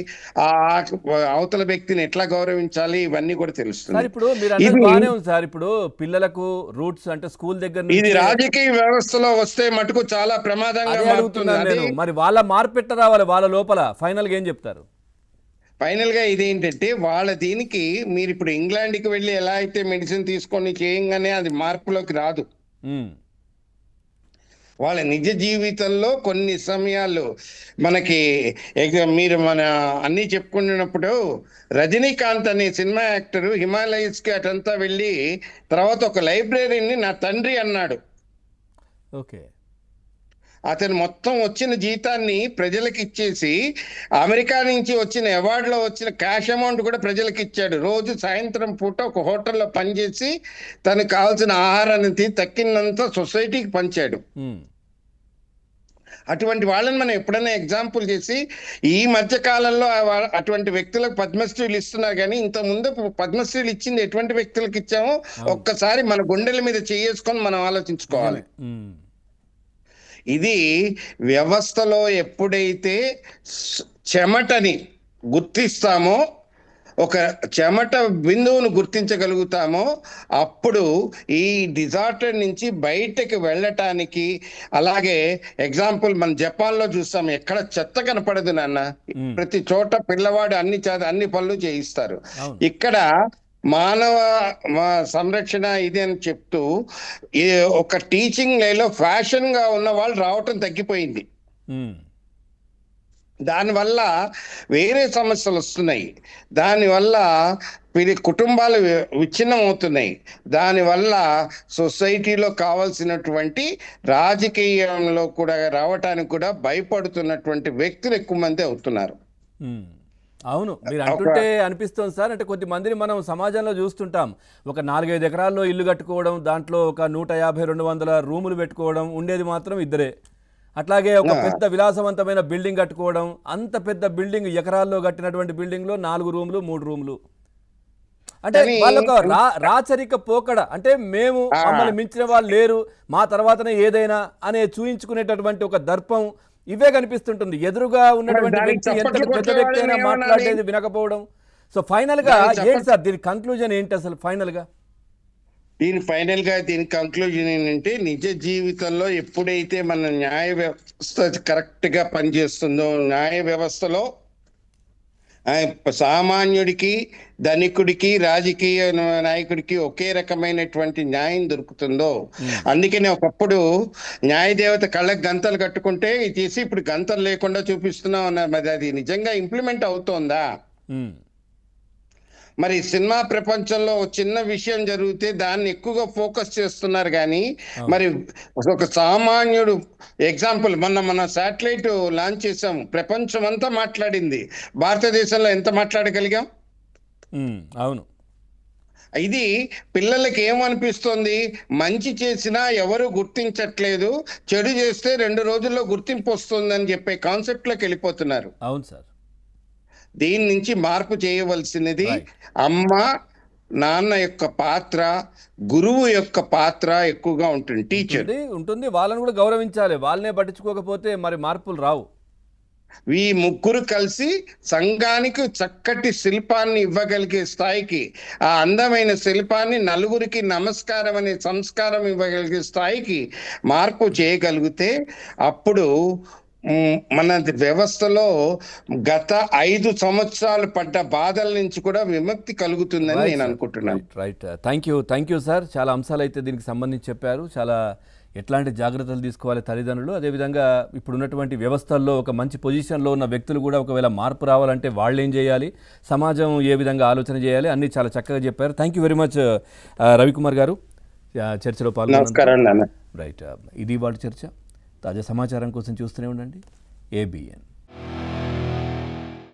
ఆ అవతల వ్యక్తిని ఎట్లా గౌరవించాలి, ఇవన్నీ కూడా సార్ తెలుస్తుంది. ఇప్పుడు మీరు అన్నది బాగానే ఉంది సార్. ఇప్పుడు పిల్లలకు రూట్స్ అంటే స్కూల్ దగ్గర ఇది నుంచి రాజకీయ వ్యవస్థలో వస్తే మటుకు చాలా ప్రమాదంగా అదే మారుతుంది. అడుగుతున్నాను అది నేను. మరి వాళ్ళ మార్పెట్ట రావాలి, వాళ్ళ లోపల ఫైనల్ గా ఏం చెప్తారు? ఫైనల్ గా ఇదేంటంటే వాళ్ళ దీనికి మీరు ఇప్పుడు ఇంగ్లాండ్కి వెళ్ళి ఎలా అయితే మెడిసిన్ తీసుకొని చేయంగానే అది మార్పులోకి రాదు. వాళ్ళ నిజ జీవితంలో కొన్ని సమయాల్లో మనకి మీరు మన అన్ని చెప్పుకున్నప్పుడు రజనీకాంత్ అనే సినిమా యాక్టర్ హిమాలయస్ కి అటంతా వెళ్ళి తర్వాత ఒక లైబ్రరీని నా తండ్రి అన్నాడు. ఓకే. అతను మొత్తం వచ్చిన జీతాన్ని ప్రజలకు ఇచ్చేసి అమెరికా నుంచి వచ్చిన అవార్డులో వచ్చిన క్యాష్ అమౌంట్ కూడా ప్రజలకు ఇచ్చాడు. రోజు సాయంత్రం పూట ఒక హోటల్లో పనిచేసి తనకు కావాల్సిన ఆహారాన్ని తక్కినంత సొసైటీకి పంచాడు. అటువంటి వాళ్ళని మనం ఎప్పుడైనా ఎగ్జాంపుల్ చేసి ఈ మధ్య కాలంలో అటువంటి వ్యక్తులకు పద్మశ్రీలు ఇస్తున్నారు, కానీ ఇంత ముందు పద్మశ్రీలు ఇచ్చింది ఎటువంటి వ్యక్తులకు ఇచ్చామో ఒక్కసారి మన గుండెల మీద చేసుకొని మనం ఆలోచించుకోవాలి. ఇది వ్యవస్థలో ఎప్పుడైతే చెమటని గుర్తిస్తామో, ఒక చెమట బిందువును గుర్తించగలుగుతామో అప్పుడు ఈ డిజార్డర్ నుంచి బయటకు వెళ్ళటానికి, అలాగే ఎగ్జాంపుల్ మన జపాన్ లో చూస్తాం, ఎక్కడ చెత్త కనపడదు నాన్న, ప్రతి చోట పిల్లవాడు అన్ని పనులు చేయిస్తారు. ఇక్కడ మానవ సంరక్షణ ఇది అని చెప్తూ ఒక టీచింగ్ లైన్లో ఫ్యాషన్ గా ఉన్న వాళ్ళు రావటం తగ్గిపోయింది. దానివల్ల వేరే సమస్యలు వస్తున్నాయి, దానివల్ల కుటుంబాలు విచ్ఛిన్నం అవుతున్నాయి, దానివల్ల సొసైటీలో కావాల్సినటువంటి రాజకీయంలో కూడా రావటానికి కూడా భయపడుతున్నటువంటి వ్యక్తులు ఎక్కువ మంది అవుతున్నారు. అవును, మీరు అంటుంటే అనిపిస్తుంది సార్. అంటే కొద్ది మందిని మనం సమాజంలో చూస్తుంటాం, ఒక 4-5 ఎకరాల్లో ఇల్లు కట్టుకోవడం, దాంట్లో ఒక 150-200 రూములు పెట్టుకోవడం, ఉండేది మాత్రం ఇద్దరే. అట్లాగే ఒక పెద్ద విలాసవంతమైన బిల్డింగ్ కట్టుకోవడం, అంత పెద్ద బిల్డింగ్ ఎకరాల్లో కట్టినటువంటి బిల్డింగ్ లో 4 రూములు 3 రూములు. అంటే వాళ్ళొక రాచరిక పోకడ, అంటే మేము మమ్మల్ని మించిన వాళ్ళు లేరు, మా తర్వాతనే ఏదైనా అనే చూయించుకునేటటువంటి ఒక దర్పం ఇవే కనిపిస్తుంటుంది. ఎదురుగా ఉన్నటువంటి వ్యక్తి ఎంత పెద్ద వ్యక్తి అయినా మాట్లాడేది వినకపోవడం. సో ఫైనల్ గా ఏంటి సార్ దీని కంక్లూజన్ ఏంటి అసలు? దీని కంక్లూజన్ ఏంటంటే, నిజ జీవితంలో ఎప్పుడైతే మన న్యాయ వ్యవస్థ కరెక్ట్ గా పనిచేస్తుందో, న్యాయ వ్యవస్థలో సామాన్యుడికి, ధనికుడికి, రాజకీయ నాయకుడికి ఒకే రకమైనటువంటి న్యాయం దొరుకుతుందో, అందుకనే ఒకప్పుడు న్యాయదేవత కళ్ళకు గంతలు కట్టుకుంటే చేసి ఇప్పుడు గంతలు లేకుండా చూపిస్తున్నాం అన్నారు. మరి అది నిజంగా ఇంప్లిమెంట్ అవుతోందా? మరి సినిమా ప్రపంచంలో చిన్న విషయం జరిగితే దాన్ని ఎక్కువగా ఫోకస్ చేస్తున్నారు, కానీ మరి ఒక సామాన్యుడు ఎగ్జాంపుల్ మన శాటిలైట్ లాంచ్ చేసాం, ప్రపంచం అంతా మాట్లాడింది, భారతదేశంలో ఎంత మాట్లాడగలిగాం? అవును. ఇది పిల్లలకి ఏమనిపిస్తుంది, మంచి చేసినా ఎవరు గుర్తించట్లేదు, చెడు చేస్తే 2 రోజుల్లో గుర్తింపు వస్తుందని చెప్పే కాన్సెప్ట్ లోకి వెళ్ళిపోతున్నారు. అవును సార్. దీని నుంచి మార్పు చేయవలసినది అమ్మ నాన్న యొక్క పాత్ర, గురువు యొక్క పాత్ర ఎక్కువగా ఉంటుంది, టీచర్ ఉంటుంది. వాళ్ళని కూడా గౌరవించాలి, వాళ్ళనే పట్టించుకోకపోతే మరి మార్పులు రావు. ఈ ముగ్గురు కలిసి సంఘానికి చక్కటి శిల్పాన్ని ఇవ్వగలిగే స్థాయికి, ఆ అందమైన శిల్పాన్ని నలుగురికి నమస్కారం అనే సంస్కారం ఇవ్వగలిగే స్థాయికి మార్పు చేయగలిగితే అప్పుడు మన వ్యవస్థలో గత 5 సంవత్సరాలు పడ్డ బాధల నుంచి కూడా విముక్తి కలుగుతుందని నేను అనుకుంటున్నాను. రైట్. Thank you sir. చాలా అంశాలు అయితే దీనికి సంబంధించి చెప్పారు. చాలా ఎట్లాంటి జాగ్రత్తలు తీసుకోవాలి తల్లిదండ్రులు, అదేవిధంగా ఇప్పుడున్నటువంటి వ్యవస్థల్లో ఒక మంచి పొజిషన్లో ఉన్న వ్యక్తులు కూడా ఒకవేళ మార్పు రావాలంటే వాళ్ళు ఏం చేయాలి, సమాజం ఏ విధంగా ఆలోచన చేయాలి, అన్నీ చాలా చక్కగా చెప్పారు. Thank you very much Ravikumar గారు చర్చలో పాల్గొన్నారు. రైట్, ఇది వాళ్ళ చర్చ. తాజా సమాచారం కోసం చూస్తూనే ఉండండి ABN.